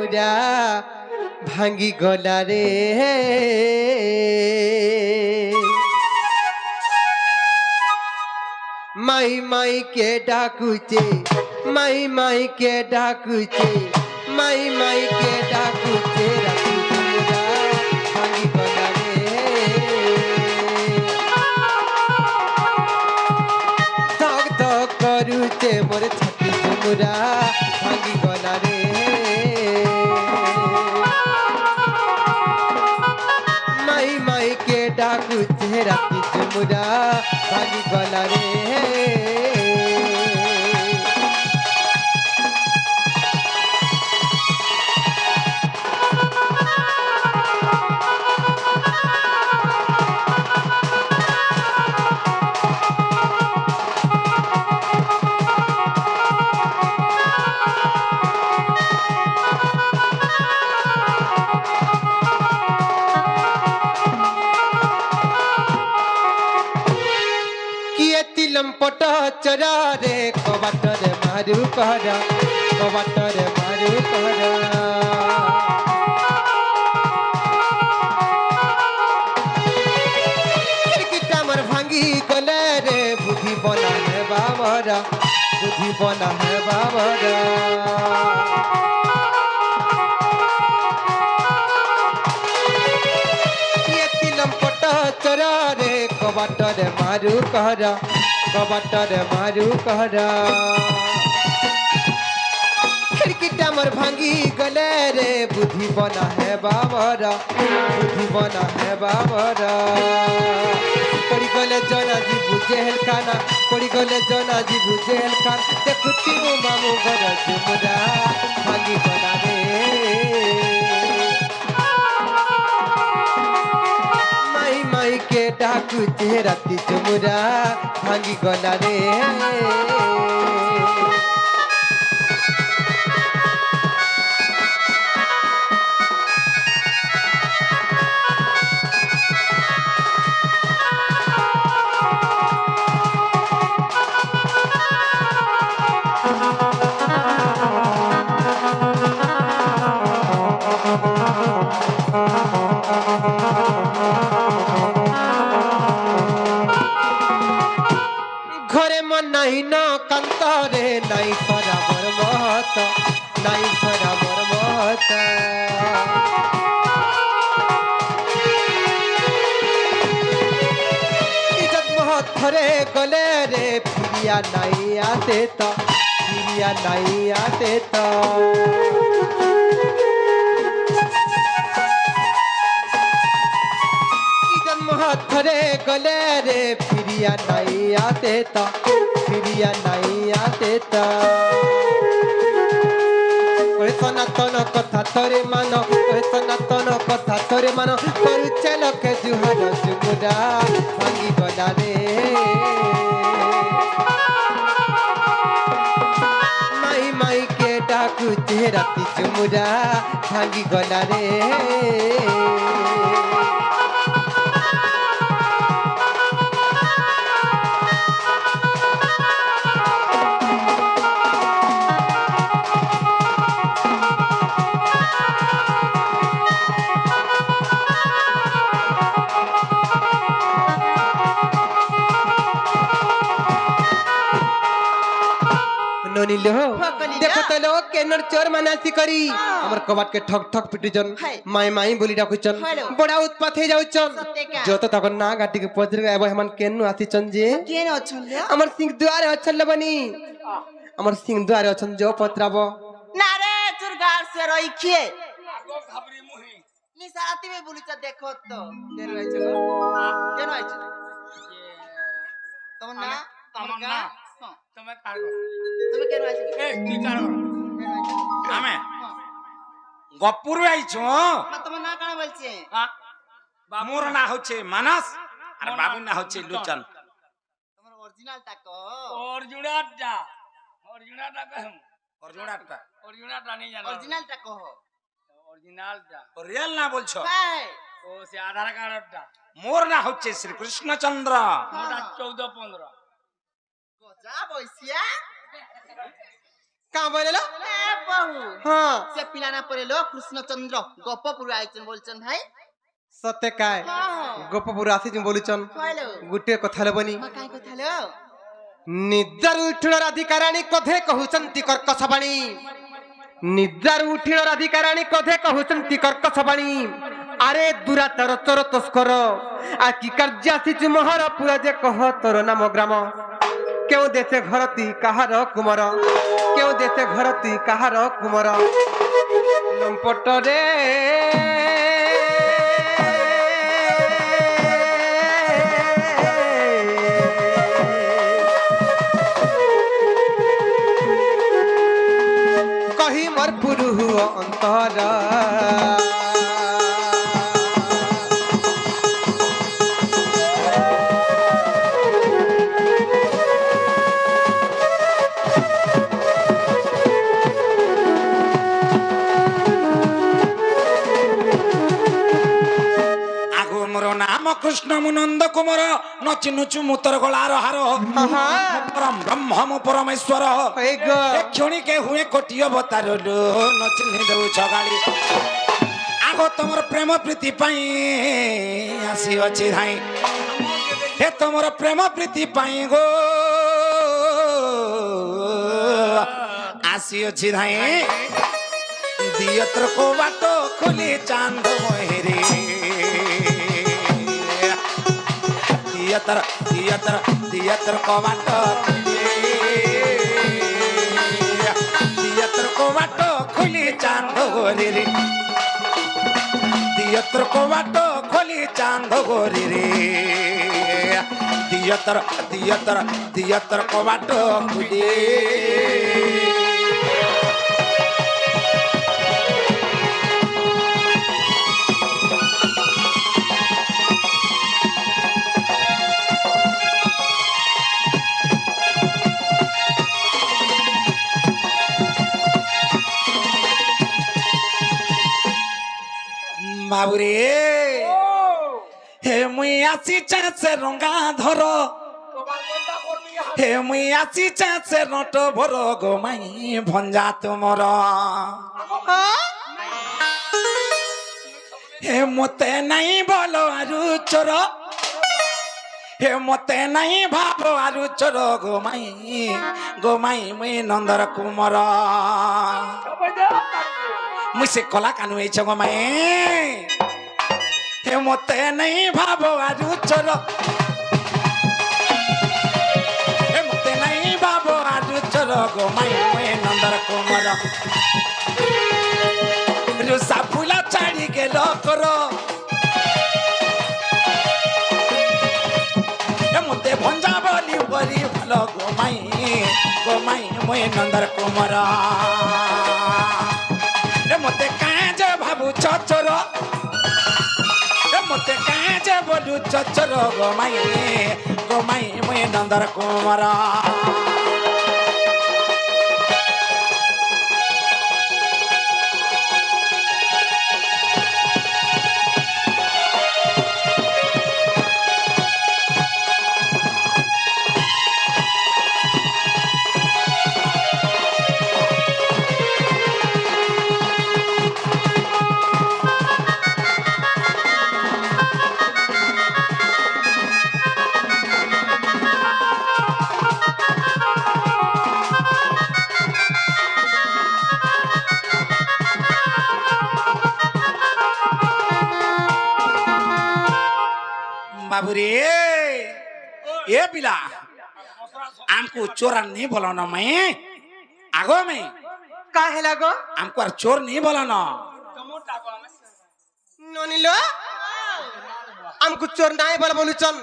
চুমুরা ভাঙ্গি গলা রে মাই মাই কে ডাকুছে মাই মাই কে ডাকুছে মাই মাই কে ডাকুছে রাতি চুমুরা ভাঙ্গি গলা রে ধক ধক করুছে মোর ছাতি চুমুরা ভাঙ্গি গলা রে মাই মাই কে ডাকুছে রাতি চুমুরা ভাঙ্গি গলা রে लंपट चरा रे कबाटर मारू कहरा कबाटर मारू कहरा खिड़कीटा मोर भांगी गले रे बुद्धि बना है बाबरा बुद्धि बना है बाबरा ये लंपट चरा रे कबाटर मारू कहरा कबाटर मारू कहरा खिड़कीटा मोर भांगी गले रे बुद्धि बना है बाबरा बुद्धि बना है बाबरा पड़ी गले जना जी बुझे हेलखाना पड़ी गले जना जी बुझे हेलखान देखुती मामू घर चुमरा भांगी गला रे माई माई के डाकुचे राती चुमरा भांगी गला रे घरे मन नहीं न कंतरे नहीं बराबर महत नहीं बराबर महत इज्जत महत थरे गले रे फिरिया नहीं आते तो फिरिया नहीं आते तो थरे गले रे फिरिया नहीं आते तो फिरिया नहीं आते तो सनातन कथा तोरे मानो सनातन कथा तोरे मानो करुचे लोके जुहार चुमुरा भांगी गला रे माई माई के डाकुचे राती चुमुरा भांगी गला रे नीलो देखो तो लोग केनर चोर मनासी करी हमर कबाट के ठक ठक पिटी जन माई माई बोली डाकु चन बड़ा उत्पात हे जाउ चन जो तो तक ना गाटी के पजर गए अब हमन केनु आसी चन जे केन अछन ले हमर सिंह द्वार अछन ले बनी हमर सिंह द्वार अछन जो पत्राबो ना रे चुरगार से रइखे आगो खबरी मुही निसाती में बोली छ देखो तो केन आइ छ केन आइ छ तमन्ना तमन्ना তুমি কার করো তুমি কেন আইছো এ কি কার করো আমি গপুর আইছো তোমার না কেন বলছে মোর না হচ্ছে মানস আর বাবুর না হচ্ছে লুচন তোমার অরিজিনালটা কো অরিজিনালটা কো অরিজিনালটা নেই জানো অরিজিনালটা কো অরিজিনালটা রিয়েল না বলছো হ্যাঁ ও সে আধার কার্ডটা মোর না হচ্ছে শ্রীকৃষ্ণচন্দ্র ওটা 14-15 গজা বইছিয়া का बोलेला হ্যাঁ বহু हां সে পিলানা পরে লো কৃষ্ণচন্দ্র গপ্পপুর আইছেন বলছেন ভাই सत्य काय হ্যাঁ गोपपुर आसी जो बोलुचन কইলো गुटे कथा लबनी মা কাই কথা লো निद्रार उठिणर अधिकाराणी कथे कहउचंती कर्कश बाणी निद्रार उठिणर अधिकाराणी कथे कहउचंती कर्कश बाणी अरे दुरातर चोर तस्कर आ की कार्य आसी मोहर पुरा जे कह तोर नाम ग्राम क्यों देशे घरती कहार कुमार क्यों देशे घरती कहार कुमार लंपट रे कही मोर पुरु अंतर আগো মোর নাম কৃষ্ণ মুনন্দ কুমার নচি নুচু মুতর গলার হার পরম ব্রহ্ম মু পরমেশ্বর ক্ষণিকে হুয়ে কোটি অবতার নচিনি দৌছ গালি আগো তোমার প্রেম প্রীতি পাই আসি অছি ধাই হে তোমার প্রেম প্রীতি পাই গো আসি অছি ধাই দিয়ত্র কো বাট খুলি চাঁদ মহেরে दियतर को बाटो दियतर को बाटो खुली चांद गोरी रे दियतर को बाटो खुली चांद गोरी रे दियतर को बाटो खुली বাবুরে হে মুই আসি চাষে রঙা ধর হে মুই আসি চাষে নট ভর গোমাই ভঞ্জা তোমর হে মতে নাই বলো আরু চোর হে মতে নাই ভাব আরু চোর গোমাই গোমাই মুই নন্দর কুমর মুই সে কলা কানু এই গোমাই হে মতে নাই ভাব আরু চোর হে মতে নাই ভাব আরু চোর গোমাই মুই নন্দর কুমর রুসা ফুলা ছাড়ি গেল কর মতে ভঞ্জা বলি বলি ভালো গোমাই গোমাই মুই নন্দর কুমর মতে কাঁ যে ভাবু চচর মতে কাঁ যে বলু চচর গোমাই গোমাই মুই নন্দর কুমর बाबूरे ये बिला हमको चोर नहीं बोला ना मैं आगो में का हेला गो हमको चोर नहीं बोला ना ननिलो हमको चोर नाही बोला बोलुचन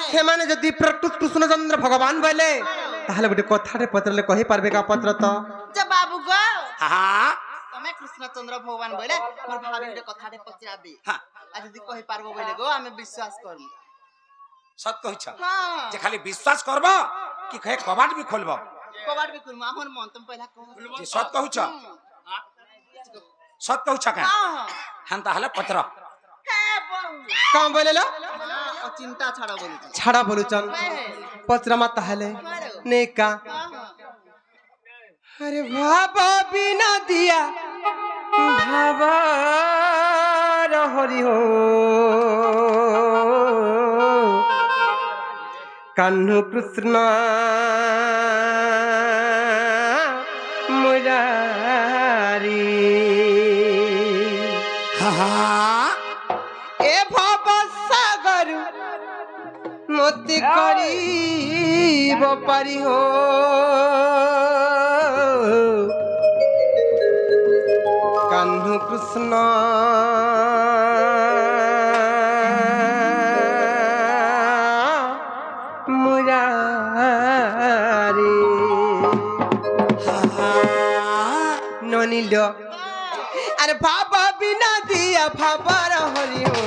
हे माने जदी प्रकृत कृष्णचंद्र भगवान बोले ताहले गुटे कथारे पत्रले कहि पारबे का पत्र तो যে বাবু গো हाँ তুমি কৃষ্ণচন্দ্র ভগবান বলে মোর ভাবি গুটে কথাটে পচরাবি हाँ আর যদি কহি পারবো বলে গো আমি বিশ্বাস করব सत कहिछ হ্যাঁ जे खाली विश्वास करबो कि कहे कबाट भी खोलबो কবার বি করব আমার মন তুমি পয়লা কহ जे सत कहिछ सत कहिछ का হ্যাঁ हां ताहले पत्र হ্যাঁ বহু का बोलेलो ও চিন্তা ছাড়া বলি छाड़ा बोलुचन पत्र मा ताहले ने का अरे भाबा बिना दिया भाबा हरि हो कान्हू कृष्ण मुरारी ए भव सागर मति करी पारी हो कान्हू कृष्ण मुरारी ननिल अरे बाबा बिना दिया भाबर हरि हो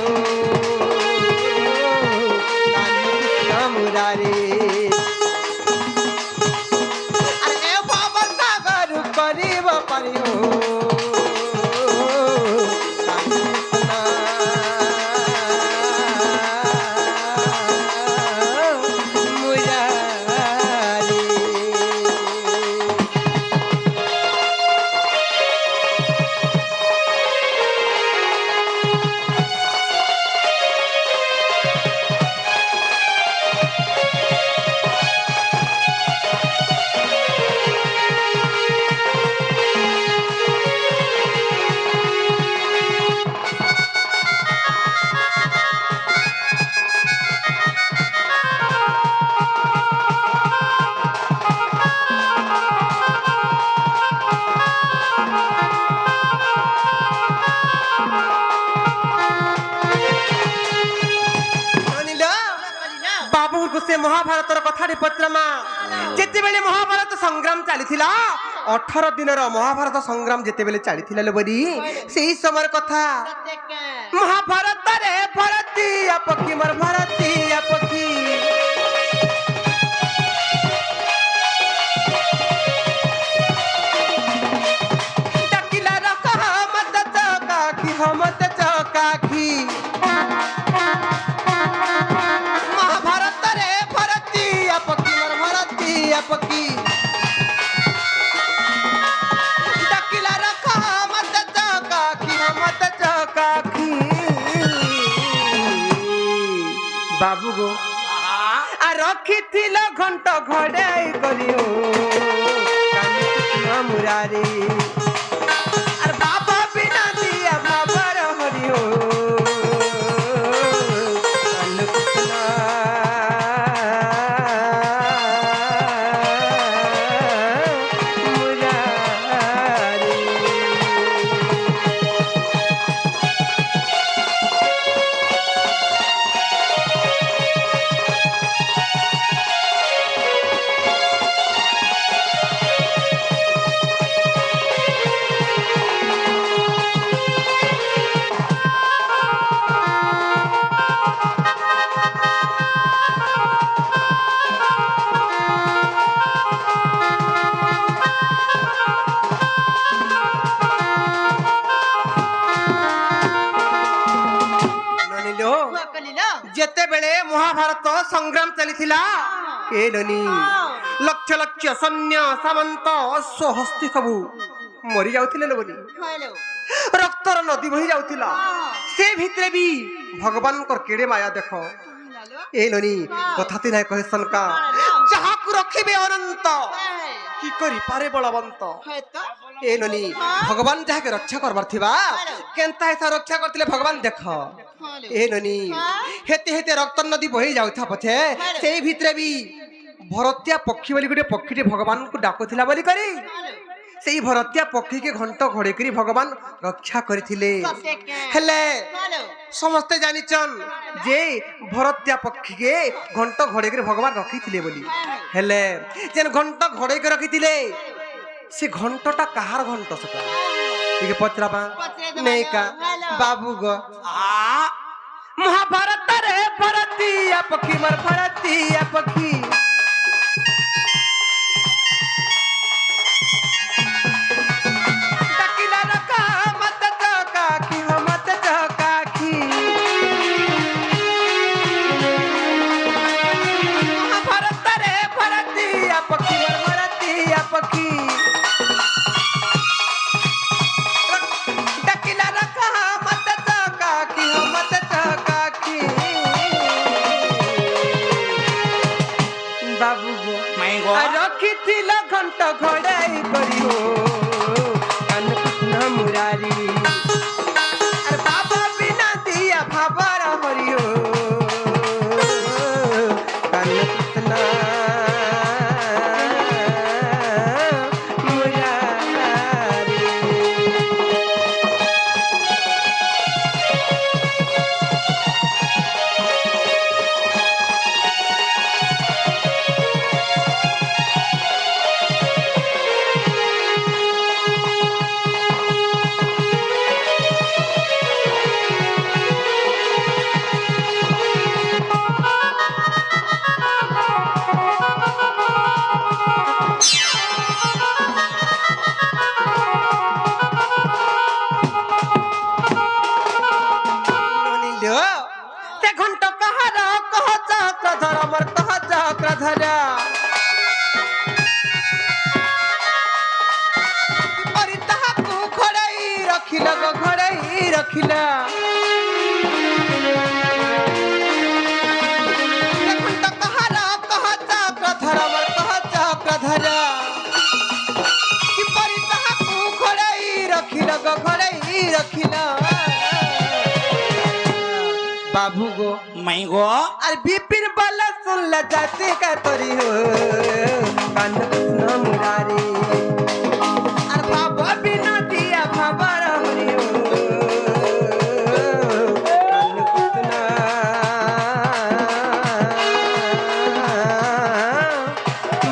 कान्हू कृष्ण मुरारी अरे बाबा सागर करीब पारी हो से महाभारत कथाटी पत्रमा जिते बेले महाभारत संग्राम चली 18 दिन महाभारत संग्राम जिते बेले चली बोली से समय कथा महाभारत रे भरती पक्षी मोर भरती पक्षी डकिला रख मत चौकाखी मत चौकाखी पकी डकिला रखा मत चौकाखी बाबू गो आ रखी थिल घंट घड़ाई करियो कान्हू मुरारी अरे बाबा बिना दिया बाबर हरियो जेते बेले महाभारत संग्राम चली लक्ष लक्ष सैन्य सामंत अश्व हस्ती सबू मरी जाउथिले बोली रक्तर नदी बही जाउथिला से भितरे भी भगवान कर केड़े माया देख ए ननी कथाती नाय कहे सनका जहा को रखिबे अनंत की करी पारे बलवंत ए ननी भगवान जहा के रक्षा करबार थिबा केनता ऐसा रक्षा करथिले भगवान देख ए ननी हेते हेते रक्त नदी बही जाउथा पछे से भितरे भी भरतिया पक्षी बोली गोटे पक्षीटे भगवान को डाकुथिला बोली करी से भरतिया पक्षी के घंट घोड़े करी भगवान रक्षा करथिले हेले समस्ते जानिचन जे भरतिया पक्षी के घंट घोड़े करी भगवान रखिथिले बोली हेले जेन घंट घोड़े के रखिथिले से घंटटा कहार घंट सटा ठीक पचराबा नहीं का बाबू गो महाभारत रे भरतिया पक्षी मर भरतिया पक्षी डकिला रखा मत चौकाखी मत चौकाखी महाभारत रे भरतिया पक्षी मर भरतिया पक्षी घट घड़ाई करी हो कान कृष्ण मुरारी अरे बाबा बिना दिया भाबर हरि हो कान कृष्ण मुरारी ননিলো তে ঘন্ট কাহার কহ চক্রধর আমার কহ চক্রধর পরি তাহাকু ঘড়াই রখিল গো ঘড়াই রখিল তে ঘন্ট কাহার কহ চক্রধর আমার কহ চক্রধর কি পরি তাহাকু ঘড়াই রখিল গো ঘড়াই রখিল बाबू गो मैं गो अरे बिपिन वाला सुन ला जाते का तोरी हो कान कृष्ण मुरारी अरे बाबा बिना दिया भाबर हरि हो कान कृष्ण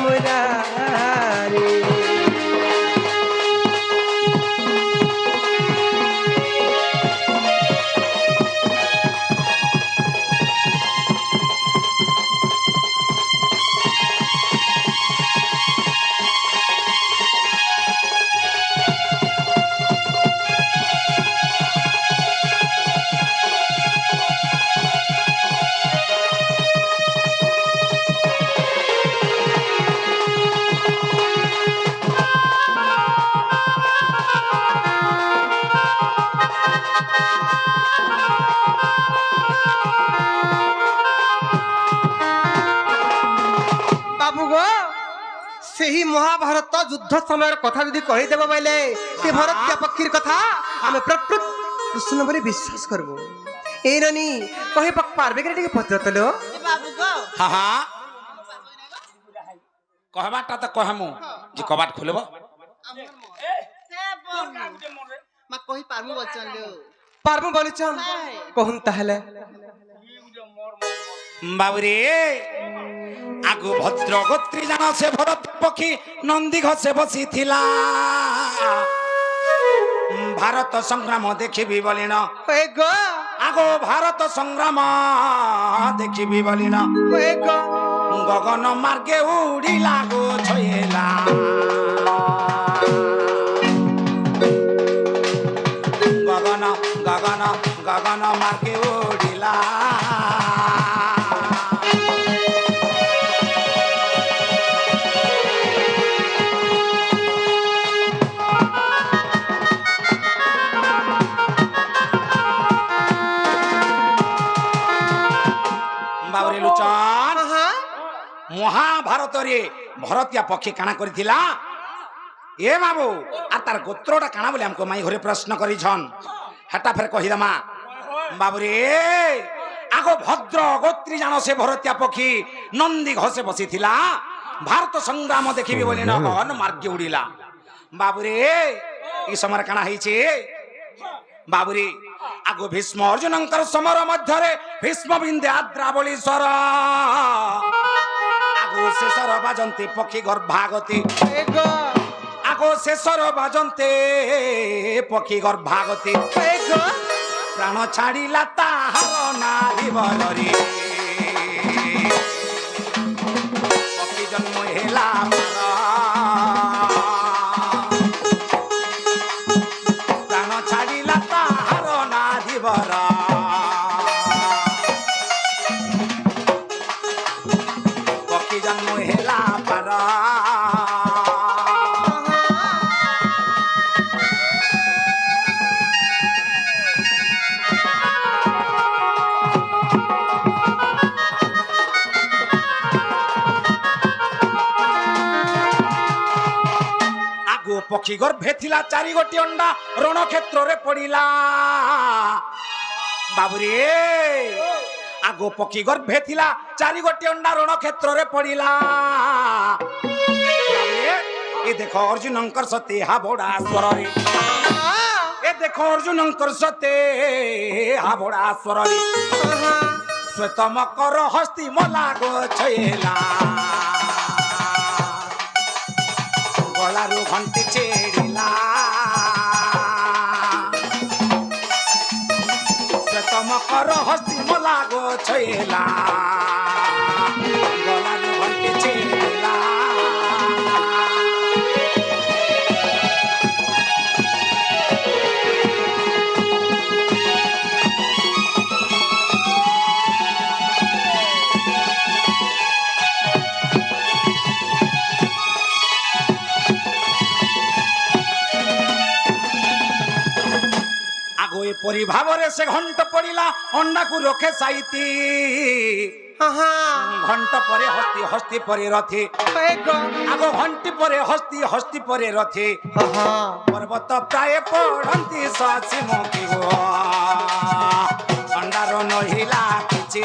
मुरारी बाबू गो सेही महाभारत युद्ध समय कथा यदि कहीदेव बोले से भरत पक्षीर कथा आम प्रकृत कृष्ण बोली विश्वास करबो ए ननी कहे पारबे के टिके पत्रतलो ए बाबू गो हाँ हाँ कहबाटा तो कहमु जे कबाट खोलबो से बोल मा कहि पारमु बचन लो पारबो बलिचन कहून ताहले बाबुरे आगु भद्र गोत्री जान से भरत पक्षी नंदी घसे बसी थिला भारत संग्राम देखिबी बोलिन ए गो आगो भारत संग्राम देखिबी बोलिन ए गो गगन मार्गे उड़ी लागो छयेला गगन गगन गगन मार्गे उड़ीला बाबरे लुचन हाँ महाभारत रे भरतिया पक्षी काना करिथिला ए बाबू आ तार गोत्रटा काना बोले हमको माई घरे प्रश्न करी छन हटा फेर कहि दमा बाबूरे आगो भद्र गोत्री जान से भरतिया पक्षी नंदी घसे बसिथिला भारत संग्राम देखिबी बोले न गगन मार्गे उड़ीला बाबूरे ई समर काना हिचे बाबूरे आगो भीष्म अर्जुनंकर समर मध्यरे भीष्म विंध्याद्रा बोली स्वर आगो शेषर बाजंती पक्षी गर्भागती ए गो आगो शेषर बाजंते पक्षी गर्भागती ए गो प्राण छाड़िला ताहार नारी बलरी पक्षी जन्म हेला प्राण छाड़िला ताहार नारी बर पक्षी जन्म हेला पार ପକ୍ଷୀ ଗର୍ଭେ ଥିଲା 4 ଗୋଟି ଅଣ୍ଡା ରଣକ୍ଷେତ୍ରରେ ପଡ଼ିଲା ବାବୁରେ ଆଗ ପକ୍ଷୀ ଗର୍ଭେ ଥିଲା 4 ଗୋଟି ଅଣ୍ଡା ରଣକ୍ଷେତ୍ରରେ ପଡ଼ିଲା ବାବୁରେ ଏ ଦେଖ ଅର୍ଜୁନଙ୍କର ସତେ ହାବଡ଼ା ସ୍ୱରରେ ଏ ଦେଖ ଅର୍ଜୁନଙ୍କର ସତେ ହାବଡ଼ା ସ୍ୱରରେ ଶ୍ଵେତ ମକର ହସ୍ତି ମଲା ଗୋଛେଲା ଗଳାରୁ ଘଣ୍ଟି ଛିଡ଼ିଲା ଶ୍ଵେତ ମକର ହସ୍ତି ମଲା ଗୋଛେଲା ଗଳାରୁ ଘଣ୍ଟି ଛିଡ଼ିଲା পরি ভাবরে সে ঘণ্ট পড়িলা অন্ডাকু রক্ষে সাইতি ঘণ্ট পরে হস্তি হস্তি পরে রথে আগ ঘণ্টি পরে হস্তি হস্তি পরে রথে পর্বত প্রায় পড়ন্তি সাসি মুখি অন্ডার নহিলা কিছু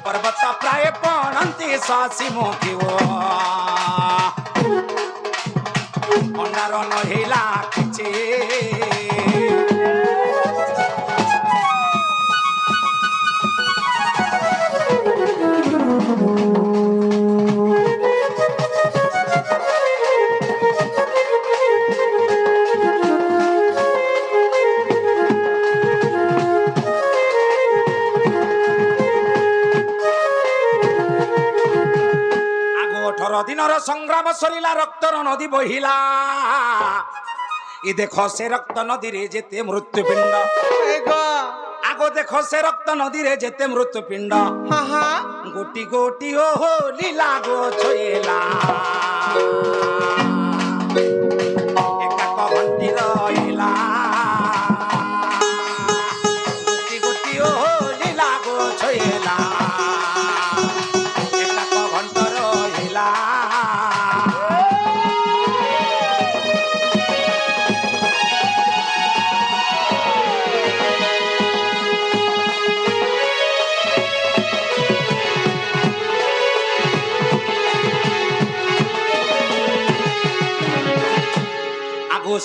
পর্বত প্রায় পড়ন্তি সাসি মুখি অন্ডার নহিলা কিছু দিনর সংগ্রাম সরিলা রক্তর নদী বহিলা ই দেখ সে রক্ত নদীরে যেতে মৃত্যুপিণ্ড আগ দেখ সে রক্ত নদীরে যেতে মৃত্যুপিণ্ড গোটি গোটি ও লীলা গো ছইলা একাক ঘণ্টি রইলা গোটি গোটি ও লীলা গো ছইলা একাক ঘণ্ট রইলা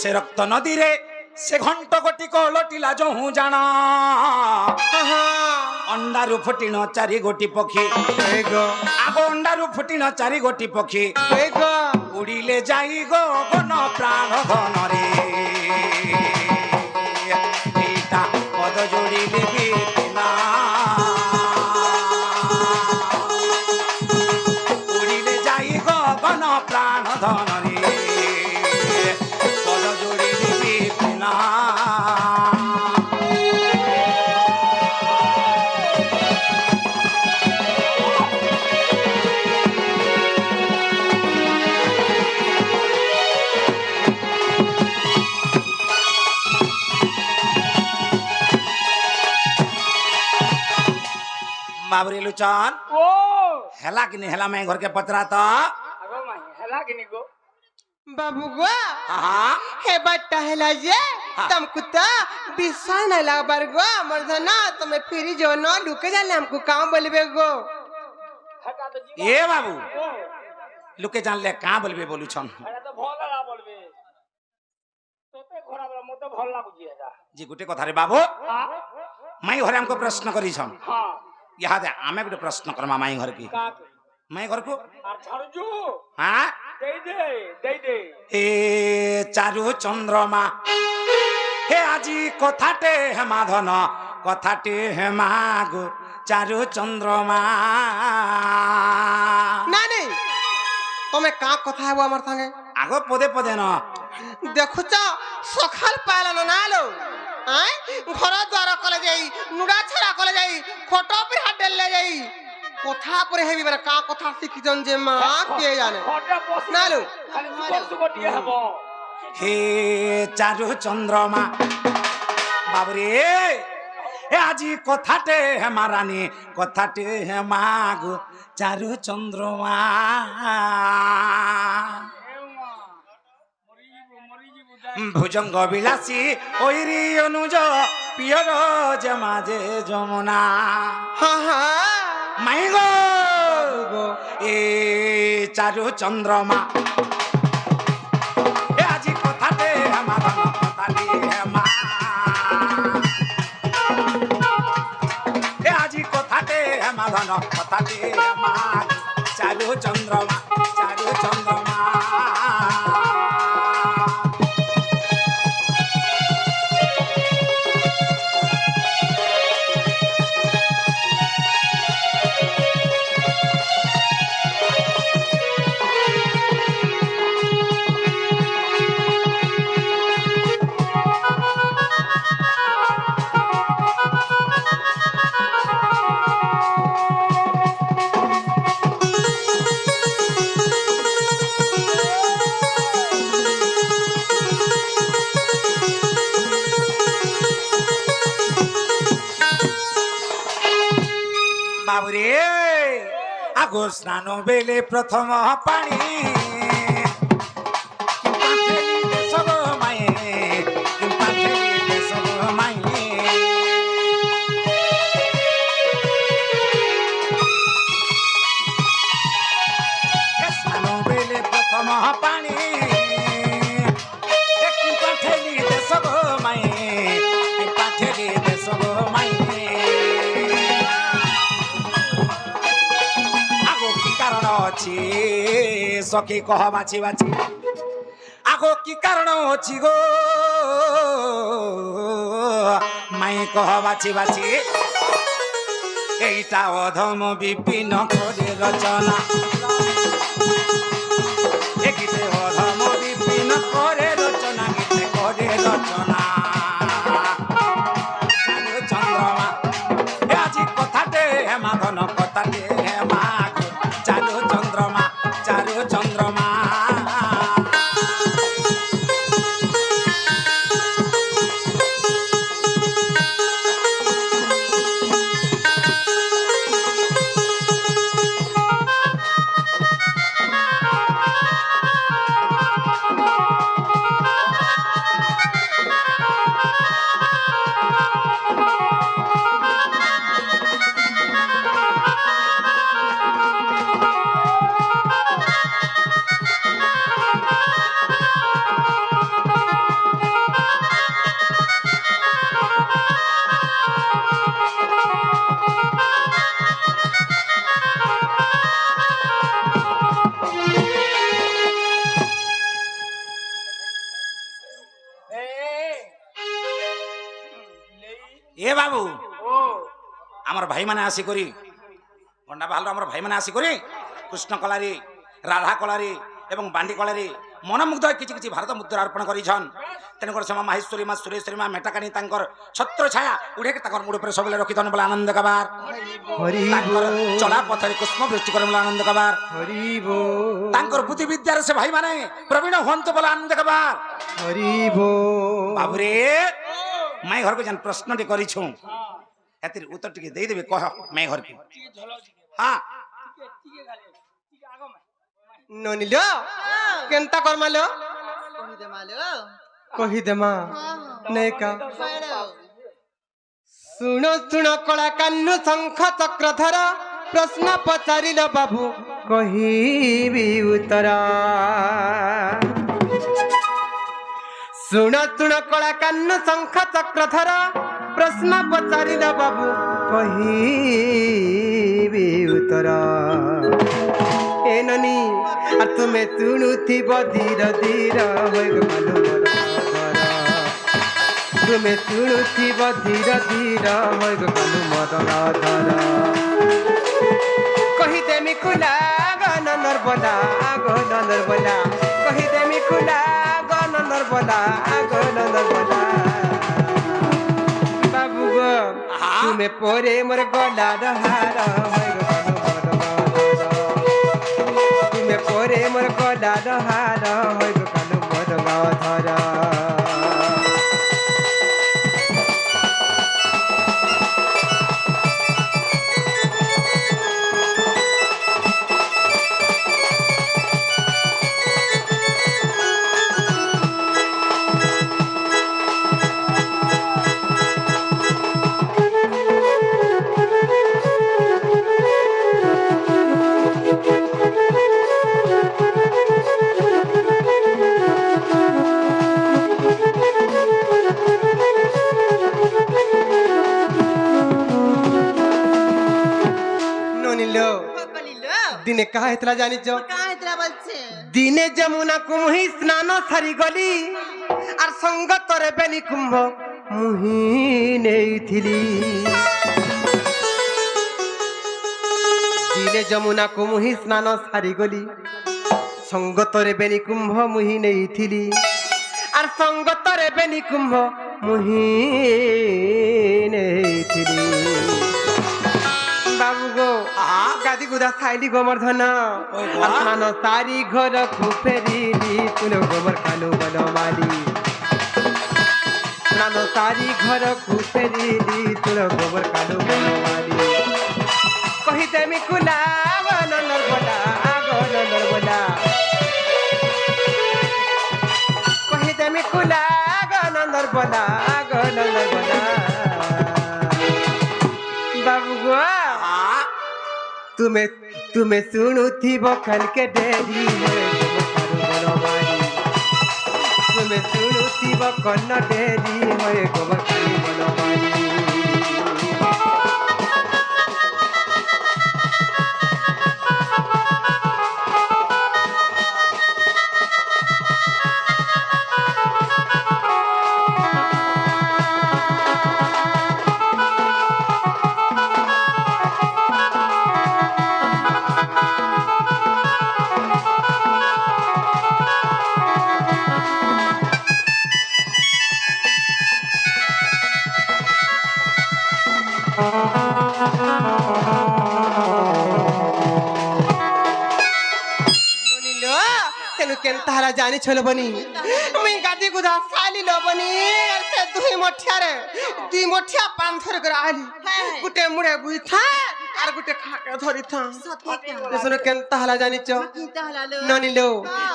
से रक्त नदी रे से घंट गोटी को लटिला जहू जाना अंडारू फुटिन 4 गोटी पक्षी आगो अंडारू फुटिन 4 गोटी पक्षी उड़िले जाई गो गन प्राण धन रे एटा पद जोड़िले बिना उड़िले जाई गो गन प्राण धन रे बाबरी लुचन ओ हेला कि नहीं हेला मैं घर के पतरा तो अगो माई हला कि निको बाबू गो हाँ हे बट्टा हेला जे तुमको तो बिस्सा न लाबर गो मर्दना तुम्हें फिर जो न लुके जाने हमको काम बोलबे गो हटा तो जी ए बाबू लुके जान ले कहाँ बोलबे बोलू छन हटा तो भोला ना बोलबे तोते घोड़ा बोला मते भोला बुझी है जी गुटे कथा रे बाबू हां माई घरे हमको प्रश्न करी छन हां यहाँ दे आमे गुटे प्रश्न करमा माई घर की का माई घर को आ छड़जू हाँ दे दे हे चारु चंद्रमा हे आजी कथाटे हे माधन कथाटे हे मागो चारु चंद्रमा ना नहीं तुम्हें का कथा है वो हमार संगे आगो पदे पदे न देखो चा सखाल पाला न नालो आय घर द्वार कले जाई नुडा छरा कले जाई खोटो पे हाथ ले जाई कथा पर हेबी माने का कथा सिख जन जे मां के जाने खोटा पोस नालो खाली सुको दिए हबो हे चारु चंद्रमा बाबरे हे आजी कथाटे हे मारानी कथाटे हे मागो চারু চন্দ্রমা ভুজঙ্গ বিলাসী ওইরি অনুজ পিয়র যে মাঝে যমুনা হা হা মাই গো এ চারু চন্দ্রমা এ আজি কথাতে আমার কথালি মা এ আজি কথাতে আমার কথালি মা চারু চন্দ্রমা চারু চন্দ্রমা বাবুরে আগো স্নান বেলে প্রথম পানি স্নান বেলে প্রথম পানি পাঠেলি দেশ গো মায়ে পাঠেলি দেশ গো মায়ে কারণ ଅଛି সখী কহ বাছি বাছি আগো কি কারণ ଅଛି গো মাই কহ বাছি বাছি এইটা অধম বিপিন করে রচনা গীতে অধম বিপিন করে রচনা গীতে করে রচনা চন্দ্রমা আজি কথাতে হেমাধন কথাতে হেমা চারু চন্দ্রমা চারু চন্দ্রমা এ বাবু আমার ভাই মানে আসি করি গন্ডা বাহাল আমার ভাই মানে আসি করি কৃষ্ণ কলারি রাধা কলারি এবং বান্ডি কলারি মনমুগ্ধ কিছু কিছু ভারত মুদ্রা অর্পণ করেছেন তেণুকর সে মাহেশ্বরী মা সুরেশ্বরী মা মেটাকানি তাঙ্কর ছত্র ছায়া উড়েকে তাঙ্কর মুড় উপরে সবলে রখিতন বলে আনন্দ কাবার তাঙ্কর চলা পথরে পুষ্প বৃষ্টি করে বলে আনন্দ কাবার তাঙ্কর বুদ্ধি বিদ্যার সে ভাই মানে প্রবীণ হন্ত বলে আনন্দ কাবার বাবুরে মাই ঘরকে যেন প্রশ্নটি করিছু এতির উত্তর টিকে দেই দেবে কহ মাই ঘরকে হ্যাঁ ননিল কেনতা করমালো কহি দেমা নেকা শুণ শুণ কଳା କାହ୍ନୁ ଶଙ୍ଖ ଚକ୍ରଧର ପ୍ରଶ୍ନ ପଚାରିଲ ବାବୁ କହିବି ଉତ୍ତର ଶୁଣ ଶୁଣ କଳା କାହ୍ନୁ ଶଙ୍ଖ ଚକ୍ରଧର ପ୍ରଶ୍ନ ପଚାରିଲ ବାବୁ କହିବି ଉତ୍ତର ଏ ନନି আর তুমি শুণুথিব ধীর ধীর তুমি শুণুথিব ধীর ধীর হয়ে গলু মদন ধর কহিদেমি খুলা গন নরবলা গন নরবলা কহিদেমি খুলা গন নরবলা গন নরবলা বাবু গো তুমি পরে মোর গলার হার হয়ে পরে মোর গলার হার হইব কালু মোর ধরা দিনে কাহা হেতলা জানিছ কাঁ হেতলা বলছে দিনে যমুনা কুমহি স্নান সারি গলি আর সঙ্গতরে বেনি কুম্ভ মুহি নেইথিলি দিনে যমুনা কুমহি স্নান সারি গলি সঙ্গতরে বেনি কুম্ভ মুহি নেইথিলি আর সঙ্গতরে বেনি কুম্ভ মুহি নেইথিলি বাবু গো গাদি গুদা খাইলি গোবর্ধন স্নান সারি ঘর ফেরিলি তুলো গোবর কালো বল মালি স্নান সারি ঘর ফেরিলি তুলো গোবর কালো বল মালি কহিতে মি কুলা নন্দর বলা আগো নন্দর বলা কহিতে মি কুলা আগো নন্দর বলা আগো নন্দর বলা বাবু গো तुम्हें सुनु थी वो कल के डेरी तुम्हें सुनु थी वो कल डेरी होए गोबर खाली बनवारी तारा जानी छल बनी मैं गादी गुदा साली लो बनी से दुई मोठिया रे दुई मोठिया पान थर कर आली गुटे मुड़े बुई था आर गुटे खाके धरी था सुनो केन ताला जानी छ ननी लो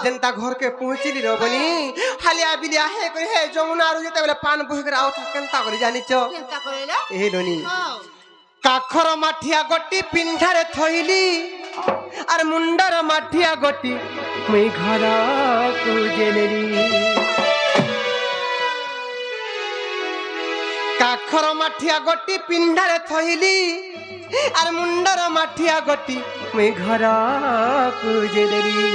जनता घर के पहुंचली रो बनी हालिया बिलिया हे करे हे जमुना रो जेते बेले पान बुही कर आउ था केनता करे जानी छ केनता करेला ए लोनी काखर माठिया गोटी पिंढारे थइली आर मुंडर माठिया गोटी मैं घर को जेनेली काखर माठिया गोटी पिंढारे थइली आर मुंडर माठिया गोटी मैं घर को जेनेली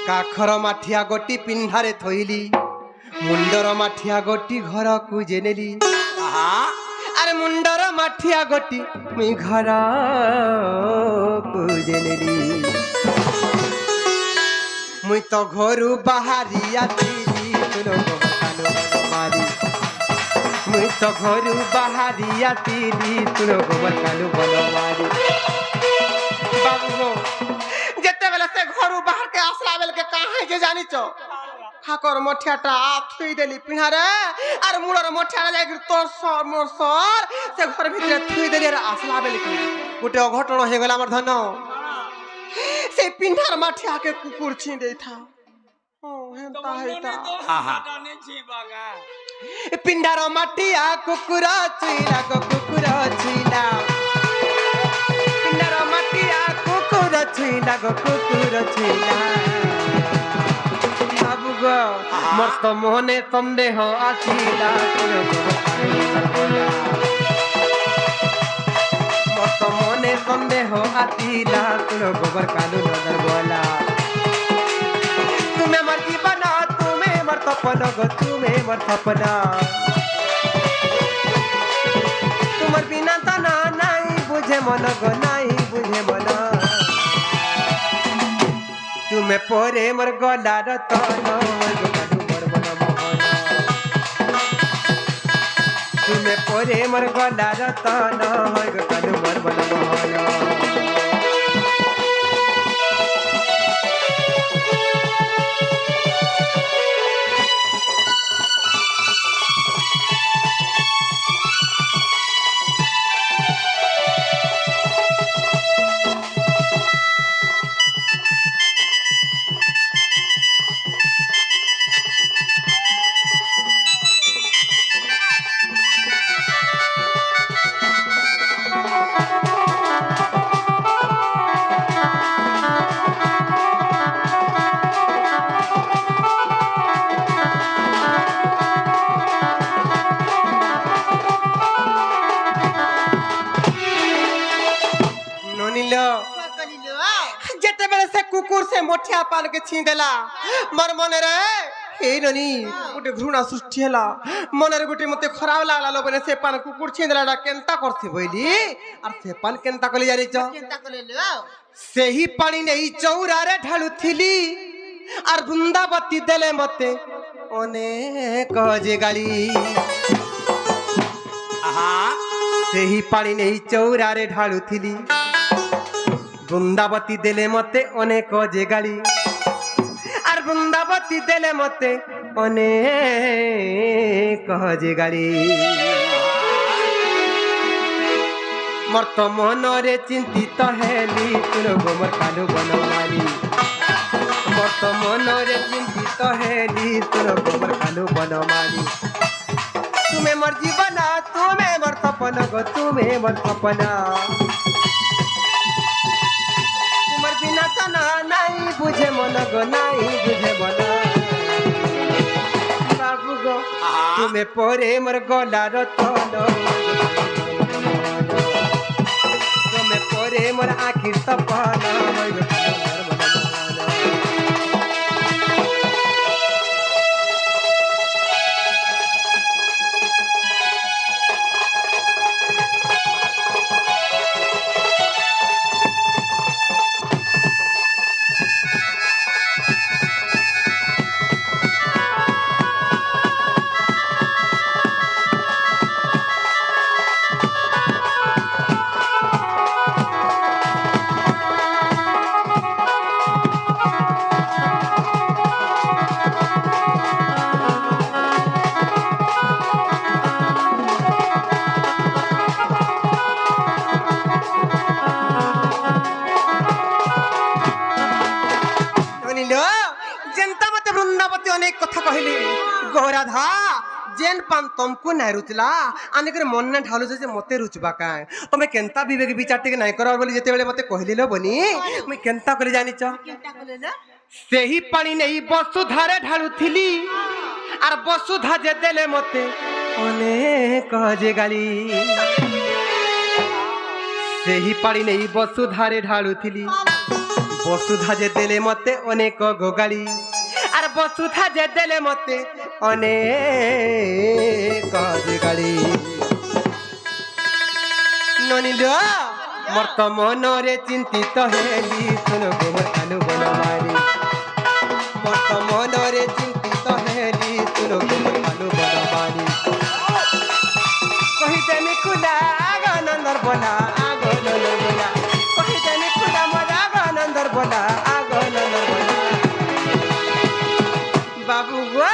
काखर माठिया गोटी पिंढारे थइली मुंडर माठिया गोटी घर को जेनेली आर मुंडर माठिया गोटी मैं घर को जेनेली मुई तो घरू बाहरी आतीली तुलो गोबरकालो मारी मुई तो घरू बाहरी आतीली तुलो गोबरकालो बलो मारी बाबू गो जेते बेले से घरू बाहर के आसला बेल के कहां जे जानी छ खाकर मठियाटा थुई देली पिणारे आर मुळर मठिया जाय तोर सर मोर सर से घर भीतर थुई देली आर आसला बेल के गुटे अघटन हे गेला हमर धन से पिंढार माठिया के कुकुर छी दे था ओ हेता हेता पिंढार माठिया कुकुर छीला को कुकुर छीला पिंढार माठिया कुकुर छीला को कुकुर छीला बाबू गो मस्त मोहने संदेह आसीला मस्त मोहने संदेह आसीला तुलो गोबर कालू नजर बोला तुम्हें मर जीवना तुम्हें मर सपना गो तुम्हें मर सपना तुम्हार बिना तना नहीं बुझे मन गो नहीं बुझे मन तुम्हें पोरे मर गला रतन तुम्हें पोरे मर गला रतन कालू मर बन मोहन पान के छी देला मोर मन रे हे ननी गोटे घृणा सृष्टि हैला मन रे गोटे मते खराब लागला लो बने से पान कुकुर छी देला केनता करथि बोली और से पान केनता कली जानि छ केनता कले लो सेही पानी नहीं चौरा रे ढालुथिली और बृंदावती देले मते अनेक जे गाली आहा सेही पानी नहीं चौरा रे ढालुथिली बृंदावती देले मते अनेक जे गाली और बृंदावती देले मते अनेक जे गाली मर्त मनरे चिंतित हेली तुलो गोमर कालू बनवाली मर्त मनरे चिंतित हेली तुलो गोमर कालू बनवाली तुम्हें मर जीवना तुम्हें मर सपना गो तुम्हें मर सपना तुम्हार बिना तना नहीं बुझे मन गो नहीं बुझे मना बाबू गो तुम्हें परे मर गला रतन परे मोर आखिर सपना वृंदावती अनेक कथा कहली गौराधा जेन पान तुमको नहीं रुचला अनेक मन ना ढालु जे मते रुचबा का तमे केनता विवेक विचार टिके नहीं करो बोली जेते बेले मते कहली लो बनी मैं केनता करे जानि छ केनता कले लो सेही पानी नहीं वसुधा रे ढालुथिली और वसुधा जे देले मते अनेक जे गाली सेही पानी नहीं वसुधा रे ढालुथिली वसुधा जे देले मते अनेक गोगाली और वसुधा जे देले मते अनेक जे गाली ननिलो मर्त मनरे चिंतित हेली सुनो गोबर कालू बनवाली मर्त मनरे चिंतित हेली सुनो गोबर कालू बनवाली कहि देमी खुला आगो नंदर बोला आगो नंदर बोला कहि देमी खुला मजा आगो नंदर बोला आगो नंदर बोला बाबू गो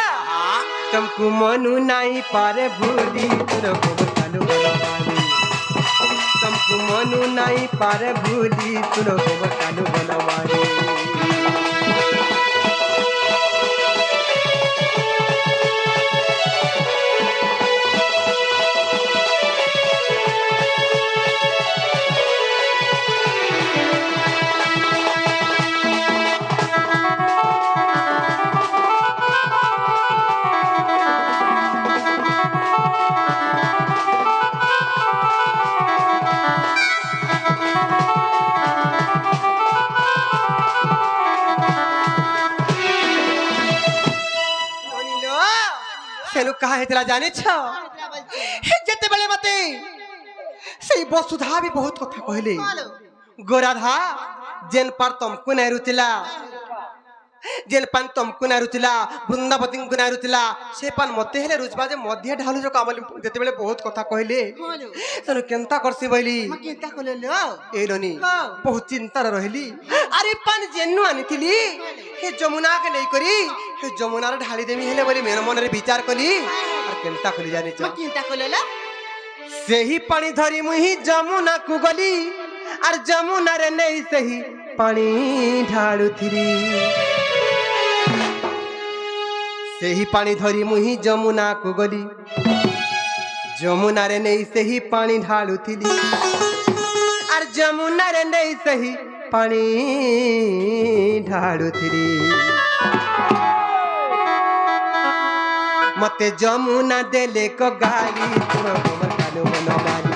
तुमको मनु नहीं पारे भूली सुनो गोबर कालू बनवाली तुमको मनु नहीं पारे भूली सुनो गोबर कालू बनवाली कहा हेतला जाने छ जेते बेले मते सही वसुधा भी बहुत कथा कहले गोराधा जेन पर तुमको नहीं रुचला जेन पान तुमको नहीं रुचला वृंदावती को नहीं रुचला से पान मते हेले रुचबा जे मध्य ढालु जो कामली जेते बेले बहुत कथा कहले तने केनता करसी बइली म केनता कले लो एलोनी बहुत चिंता रहली अरे पान जेन्नु आनिथिली हे जमुना के नहीं करी हे जमुना रे ढाली देमी हेले बोली मेरे मन रे विचार कली और केनता कली जाने छ म केनता कले लो सेही पानी धरी मुही जमुना को गली और जमुना रे नहीं सही पानी ढालुथिरी सेही पानी धरी मुही जमुना को गली जमुना रे नहीं सही पानी ढालुथिली और जमुना रे नहीं सही पानी ढालुथिरी मते जमुना देले को गाली तुम गोबर कालू बनवाली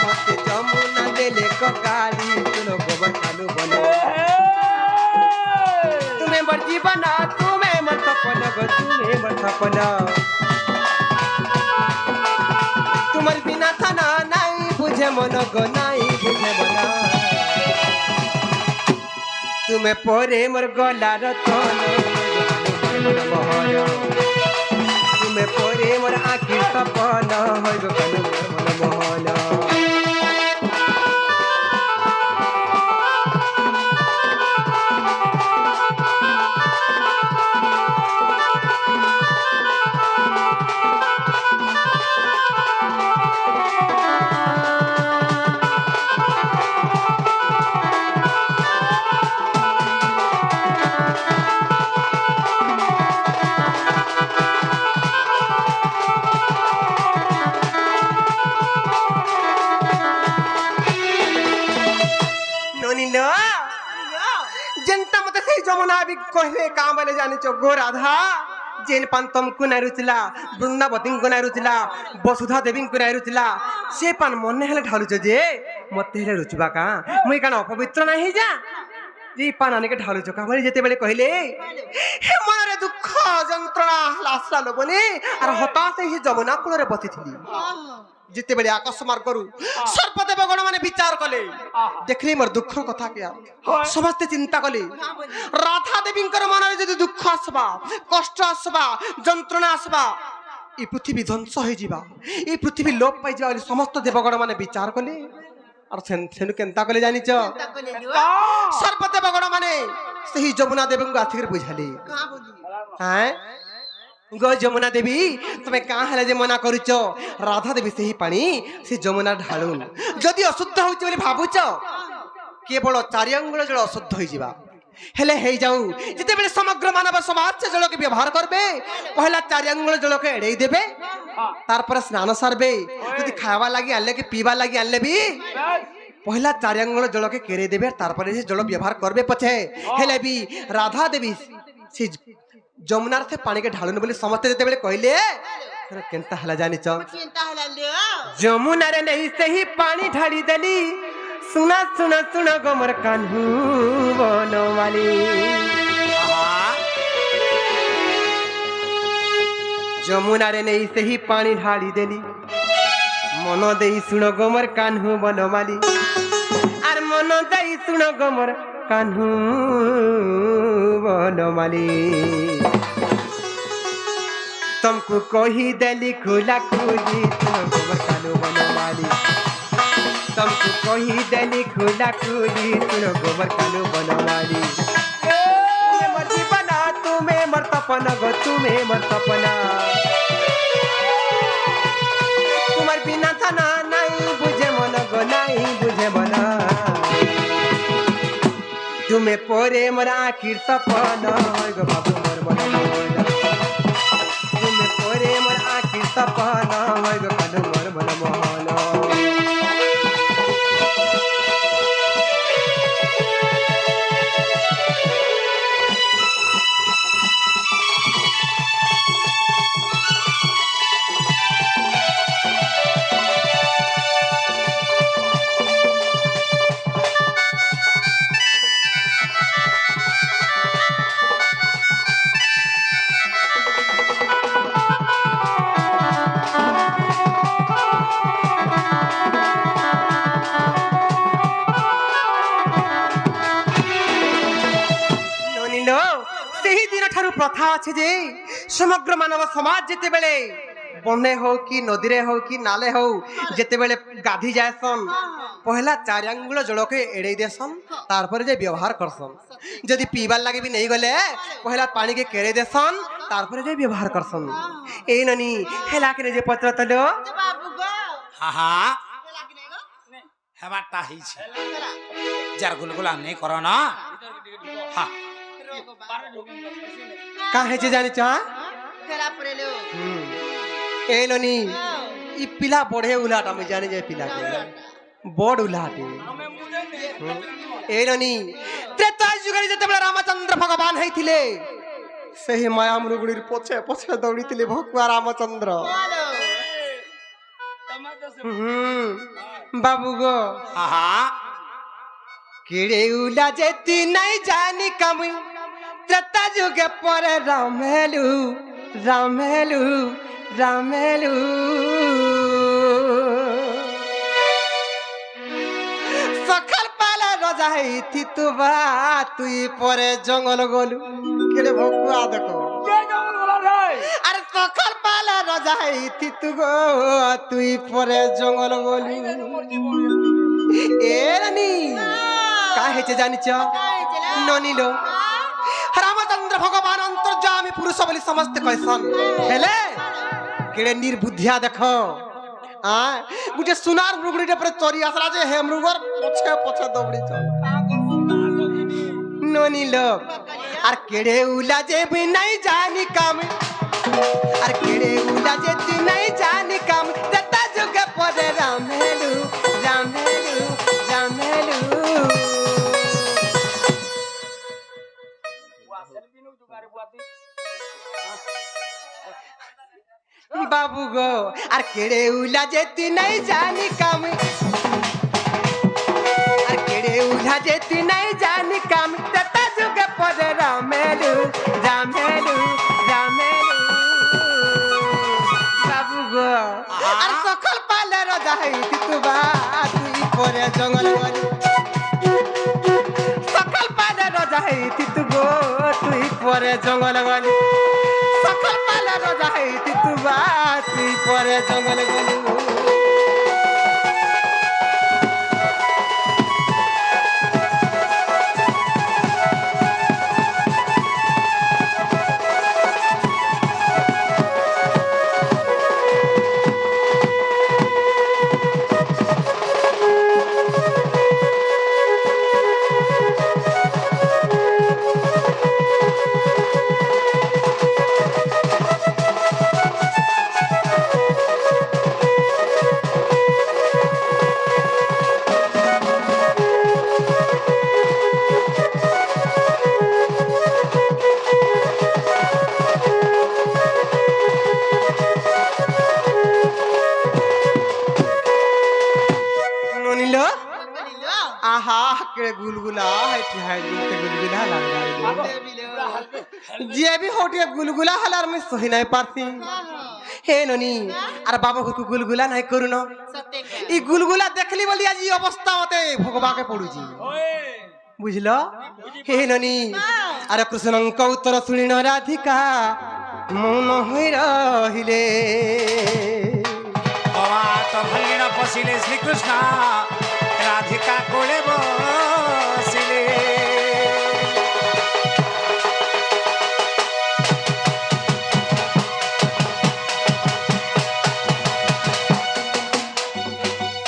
मते जमुना देले को गाली तुम गोबर कालू बनवाली জীবন তুমি মোর সপন গো তুমি মোর সপন তোমার বিনা থানা নাই বুঝে মন গো নাই বুঝে মন তুমি পরে মোর গলার তন তুমি পরে মোর আখির সপন হইব কেন মন মোহন যমুনা বি কহে কাঁ বলে জানিছ গো রাধা जेन पान तुमको नहीं रुचला वृंदावती को नहीं रुचला वसुधा देवी को नहीं रुचला से पान मन हेले ढालुच जे मत हेले रुचबा का मुई कान अपवित्र नहीं जा जी पान आने के ढालुच का बोले जेते बेले कहले हे मनरे दुख जंत्रणा लासला लोबने और हताश ही जमुना कूल रे बसी थी जिते बेले आकाश मार्गरु सर्पदेव गण माने विचार कले देखली मोर दुख कथा क्या समस्त चिंता कले राधा देवींकर मन रे जदि दुख आसबा कष्ट आसबा जंत्रणा आसबा ई पृथ्वी ध्वंस हो जीवा ई पृथ्वी लोप पाई जावा समस्त देवगण माने विचार कले और सेनु केनता कले जानि छ सर्पदेव गण माने सही जमुना देवी को आथिकर बुझाली हैं गो जमुना देवी तुम्हें कहाँ है जे मना करुच राधा देवी से ही पानी से जमुना ढालुन जदि अशुद्ध होउछ बोली भाबुच केवल चारिअंगुल जल अशुद्ध हो जीवा हेले हे जाऊ जते बेले समग्र मानव समाज से जल के व्यवहार करबे पहला चारिअंगुल जल के एड़े देबे तार पर स्नान सरबे यदि खावा लागि आले के पीवा लागि आले भी पहला चारिअंगुल जल के केरे देबे तार पर से जल व्यवहार करबे पछे हेले भी राधा देवी से जमुनार से पानी के ढालुन बोली समझते देते बेले कहले केनता हला जानि छ जमुना रे नहीं से ही पानी ढाली देली सुना सुना सुना गमर कान्हू बनवाली जमुना रे नहीं से ही पानी ढाली देली मन देई सुनो गमर कान्हू बनवाली आर मन देई सुनो गमर कान्हू बनवाली तुमको कही देली खुला खुली सुनो गमर कान्हू बनवाली तुमको कही देली खुला खुली सुनो गोबर कान्हू बनवाली मर जीवना तुम्हें मर सपना गो तुम्हें मर सपना तुम्हार बिना थाना नहीं बुझे मन गो नहीं बुझे मना तुम्हें पोरे मर आखिर सपना गो बाबू मर मन तुम्हें पोरे मर आखिर सपना गो कान्हू मर मन मोहन प्रथा अच्छे जे समग्र मानव समाज जिते बेले बने हो कि नदी रे हो कि नाले हो जिते बेले गाधी जायसन पहला चार आंगुल जल के एड़े देसन तार पर जे व्यवहार करसन जदि पीबार लागे भी नहीं गले पहला पानी के केरे देसन तार पर जे व्यवहार करसन ए ननी हेला के जे पत्र तलो हा हा हेबाटा ही छे जार गुलगुला नहीं करो ना हा काहे जे जानि छ खेला परेलो ए ननी ई पिला बढे उलाटा में जाने जाए पिला के बड़ उलाटे ए ननी त्रेता जुगरी जते बेला रामचंद्र भगवान हैथिले सही माया मृगुड़ीर पछे पछे दौड़ीतिले भगवान रामचंद्र बाबू गो हा केड़े उला जेती नहीं जानी कमी ত্রেতা যুগে পরে রামেলু রামেলু রামেলু সকাল পালা রজা হইতি তুবা তুই পরে জঙ্গল গলু কেড়ে ভকুয়া দেখো কে জঙ্গল গলা রে আরে সকাল পালা রজা হইতি তু গো তুই পরে জঙ্গল গলু মোর জীবন এ রানী কা হেছে জানিছ ননিল রামচন্দ্র ভগবান অন্তর্যামী পুরুষ বলি সমস্তে কইসন হেলে কেড়ে নির্বুদ্ধিয়া দেখো গুটে সুনার মৃগড়িটা পরে চরি আসলা যে হে মৃগর পছে পছে দৌড়ি চল ননিল আর কেড়ে উলা যে বি নাই জানি কাম আর কেড়ে উলা যে তুই নাই জানি কাম তা যুগে পরে রামেলু রামেলু রামেলু ওয়াসের বিনু জুগারে বুয়াতি বাবু গো আর কেড়ে উলা যে তুই নাই জানি কাম আর কেড়ে উলা যে তুই নাই জানি কাম তা যুগে পরে রামেলু রামেলু রামেলু বাবু গো আর সকাল পালে রজা হইতি তুবা তুই পরে জঙ্গল গলি সকাল পালে রজা হইতি তু গো তুই পরে জঙ্গল গলি সকাল পালে রজা হইতি তুবা তুই পরে জঙ্গল গলি ননিল আহা কেড়ে গুলগুলা হাইটি হাইটি গুলগুলা লাগা যে भी होटिए गुलगुला हलार में सही नहीं पारती हे ननी अरे बाबा को गुलगुला नहीं करू न ई गुलगुला देखली बोली आज ई अवस्था होते भगवा के पड़ू जी बुझलो हे ननी अरे कृष्णंक उत्तर सुनी न राधिका मौन होई रहिले অবাত ভল্লিন পশিলে শ্রীকৃষ্ণ রাধিকা কোলে বসিলে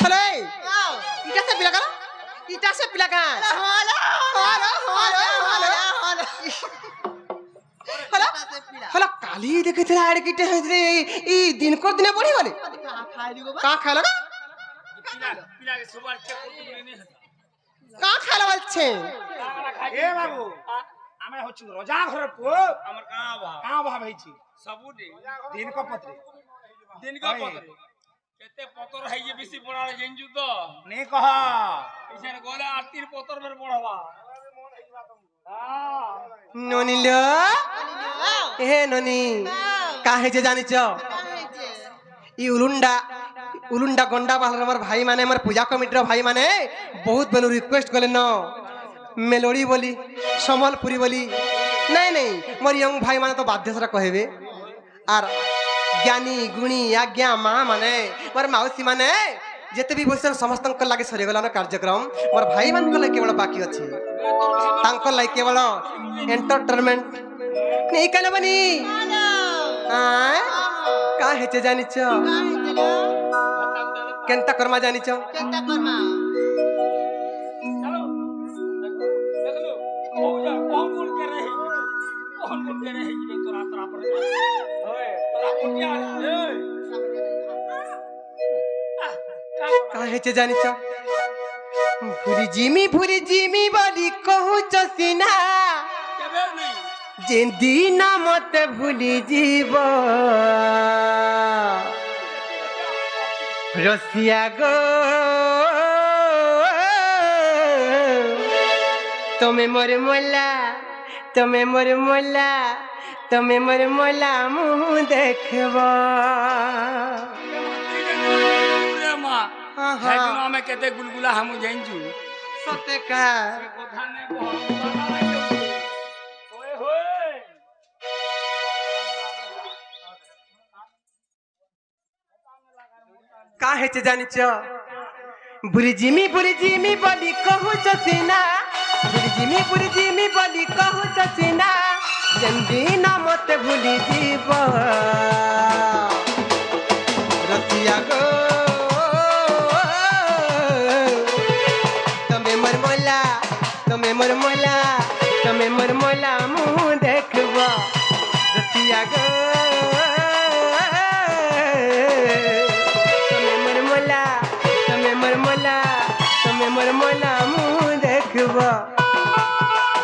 हेलो इटा से पिला का इटा से पिला का हेलो हेलो काली देखे थे आड़ किटे है ई दिन को दिने पड़ी वाले का खाला का পিলা পিলা সবার চেক করতে বলে নে का खाला বলছে এ বাবু আমি হচ্ছি রজা ঘরের পুଅ আমার কাঁ বা কাঁ ভাব হইছি সবুডি দিন ক পত্রে দিন কা পতরে কেতে পতর হাইয়ে বেশি পড়ালে জেনজু তো নে কহ ইসার গলে আরতির পতর বের পড়াবা হ্যাঁ ননিল হে ননি কাহে যে জানিছ ই উলুন্ডা উলুন্ডা গন্ডা বাহার আমার ভাই মানে আমার পূজা কমিটির ভাই মানে বহুত বেলু রিকোয়েস্ট করেন মেলোডি বলি সম্বলপুরি বলি নাই নাই মোর ইয়ং ভাই মানে তো বাধ্য সেটা কহেবে আর জ্ঞানী গুণী আজ্ঞা মা মানে মোর মাউসী মানে যেতে বি বসে সমস্ত লাগে সরিগলান কার্যক্রম মোর ভাই মান কেবল বাকি আছে তাঙ্কর লাই কেবল এন্টারটেনমেন্ট নেই কেন বনি কা হেচে জানিছ কেনতা কর্মা জানিছ चलो देख लो कौन कौन के रहे ये तोरा तोरा पर ओए तोरा कुटिया কা হেচে জানিছ ভুরি জিমি বলি কহুছ সিনা केबे नहीं যে দিন মতে ভুলি জীব রসিয়া গো তুমি মোর মোলা তুমি মোর মোলা তুমি মোর মোলা মুহ দেখব रे मां हाँ, है हाँ। दिनों में कहते गुलगुला हम जानजू সতে কা কথা ने को ओए होए का हेचे जानिच बुरिजिमी बोली कहू चसिना बुरिजिमी बोली कहू चसिना जंदीन मत भूली जीव रसिया गो तमे मोर मोला तमे मोर मोला तमे मोर मोला मुँह देखब रसिया गो तमे मोर मोला तमे मोर मोला तमे मोर मोला मुँह देखब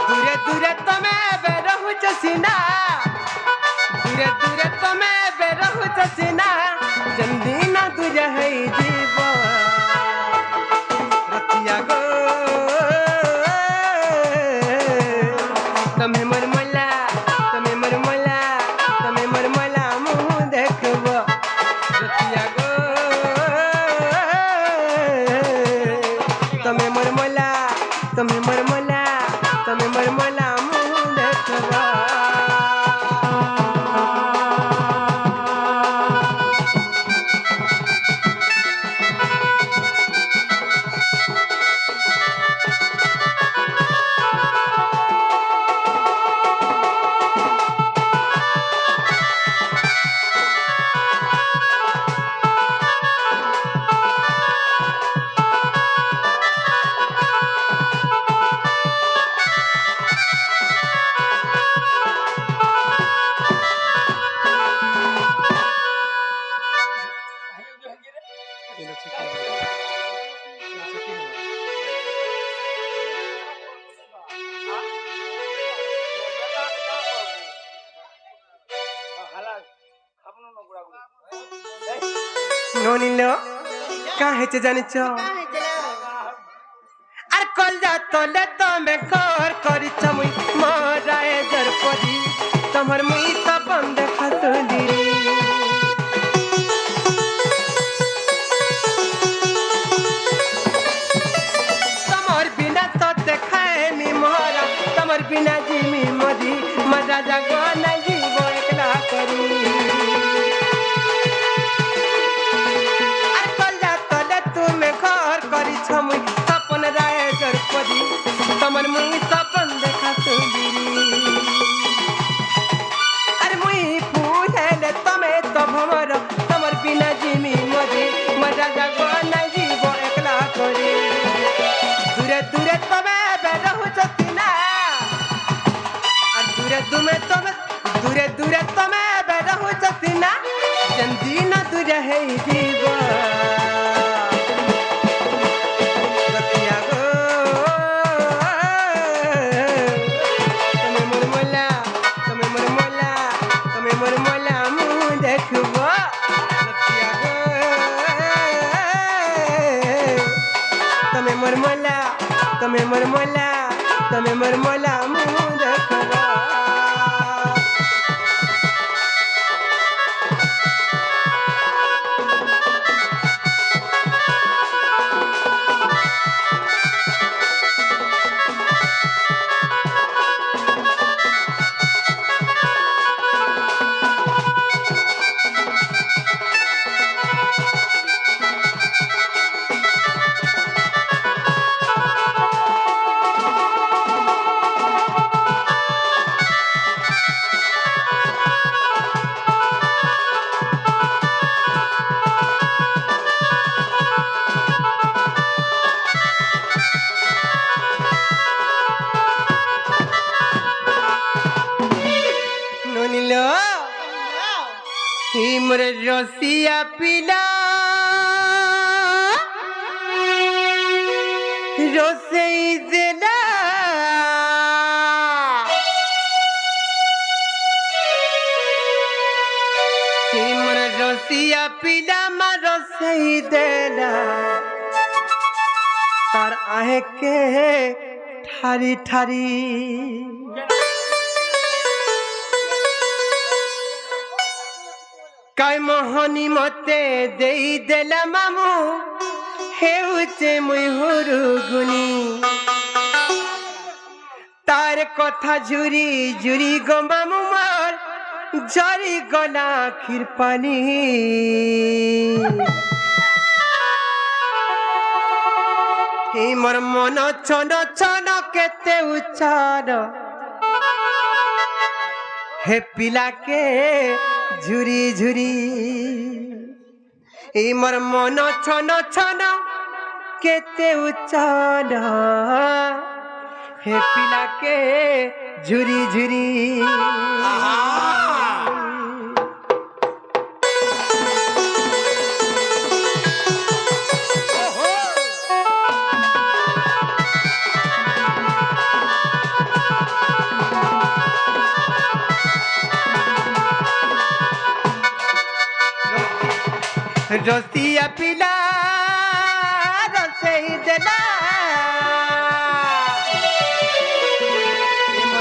दूरे दूरे तमे बेरहु चसिना दूरे दूरे तमे बेरहु चसिना जंदीना दूरे है जीव रतिया गो तमे मोर मोला तमे मोर मोला तमे मोर मोला मुँह देखब रतिया गो तमे मोर मोला तमे मोर मोला तमे मोर मोला मुँह देखब ননিলো কা হেছে জানিছ আর কলজা তলে তমে কর করিছ মুই মরায়ে জরপদি তোমার মুই তো বন্ধ খাতুলি তোমার বিনা তো দেখায় মি মরা তোমার বিনা জিমি মদি মজা জাগো না জীব একলা করি तमर मुई सपन देखा तुंदिरी अरे मुई पूछले तमे तो भमर तमर बिना जिमी मजे मजा जागो ना जीव एकला करे दूरे दूरे तमे बेरहु चतिना और दूरे दूरे तमे बेरहु चतिना जंदीना दूरे है जीव तमे मोर मोला मुँह देखब मोरे रसिया पिला रोसई देला मोरे रसिया पिला मा रोसई देला तार आहे के ठारी ठारी কাই মোহনী মতে দেই দেলা মামু হেউছে মুই হুরুগুনি তার কথা ঝুরি ঝুরি গো মামু মোর ঝরি গলা আখির পানি হে মোর মন ছন ছন কেতে উচ্ছন হে পিলাকে ঝুরি ঝুরি এই মোর মন ছন ছন কেতে উচ্ছন হে পিলাকে ঝুরি ঝুরি রসিয়া পিলা রসেই দেলা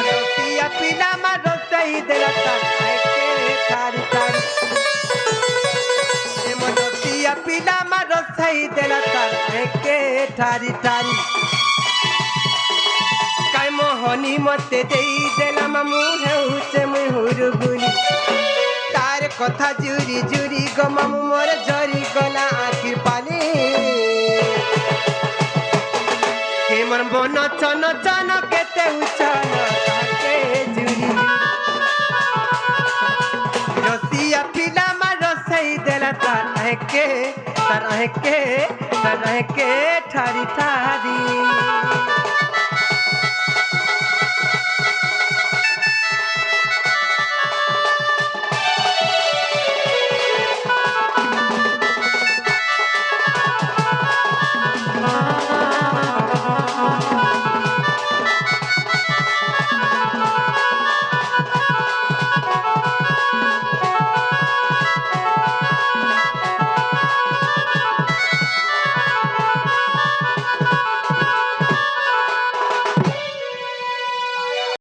রসিয়া পিলা মা রসেই দেলা তারি তারি রসিয়া পিলা মা রসেই দেলা তাকে ঠারি ঠারি কাই মোহনী মতে দেই দেলা মামু হেউছে মুই হুরুগুনি তার কথা জুরি জুরি গো মামু মোর ঝরি গলা আখির পানি হে মোর মন চন চন কেতে উচ্ছন তাকে জুরি রসিয়া পিলা মা রসেই দেলা তার হেকে ঠারি ঠারি